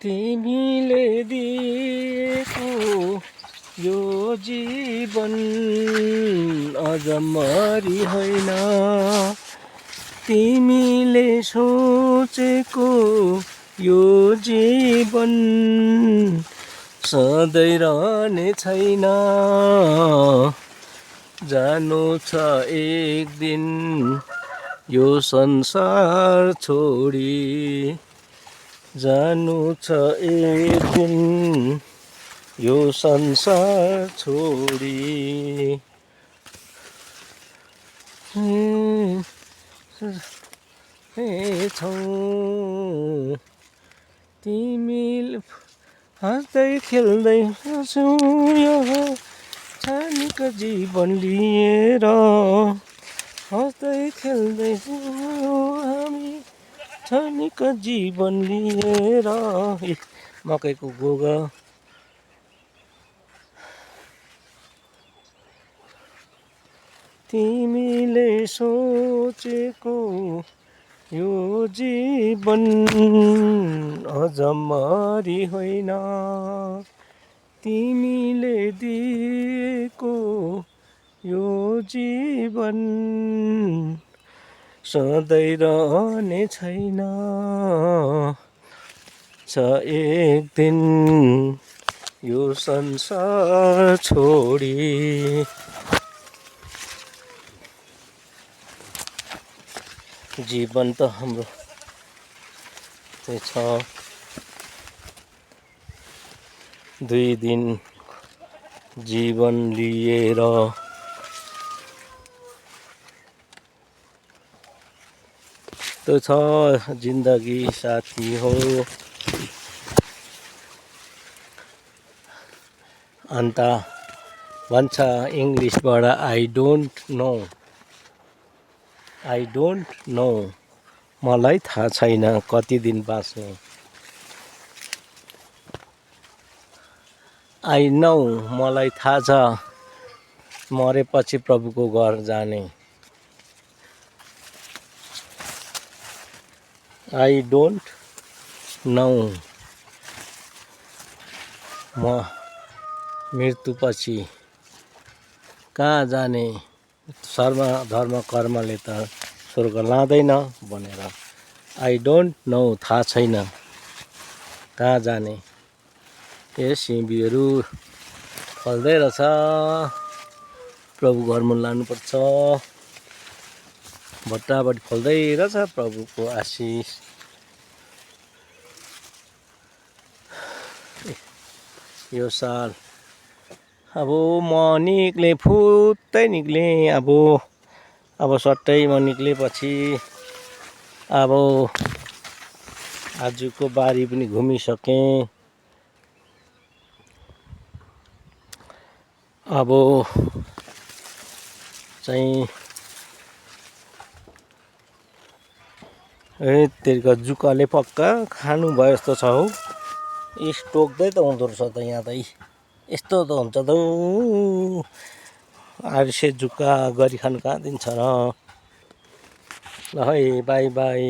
तिमीले दिएको यो जीवन अजम्मरी होइन, तिमीले सोचेको यो जीवन सधैँ रहने छैन। जानु छ एक दिन यो संसार छोडी, जानु छ एक दिन यो संसार छोडी। छौ तिमीले हाँस्दै खेल्दै हाँसौँ यो क्षणिक जीवन लिएर, हाँस्दै खेल्दै हामी क्षणिक जीवन लिएर। मकैको गोगा तिमीले सोचेको यो जीवन अजम्मरी होइन, तिमीले दिएको यो जीवन सधैँ रहने छैन। एक दिन यो संसार छोडी। जीवन त हाम्रो त्यही छ, 2 दिन जीवन लिएर त्यो छ जिन्दगी साथी हो। अन्त भन्छ इङ्ग्लिसबाट आई डोन्ट नो, मलाई थाहा छैन कति दिन बाँच्ने। आई नो, मलाई थाहा छ मरेपछि प्रभुको घर जाने। आई डोन्ट नो, म मृत्युपछि कहाँ जाने। धर्म कर्मले त स्वर्ग लाँदैन भनेर आई डोन्ट नो, थाहा छैन कहाँ जाने। ए सिमीहरू फल्दै रहेछ, प्रभु घरमा लानुपर्छ। भट्टाभट्टी फल्दै रहेछ, प्रभुको आशिष। यो साल अब म निक्ले फुत्तै निक्ले, अब सट्टै म निक्लेपछि अब आजको बारी पनि घुमिसकेँ। अब चाहिँ तेरिका जुकाले पक्का खानु भयो जस्तो छ हौ। स्टोक्दै त हुँदो रहेछ त यहाँ त, यस्तो त हुन्छ त आर्से जुका गरी खानु कहाँ दिन्छ र। ल है, बाई बाई।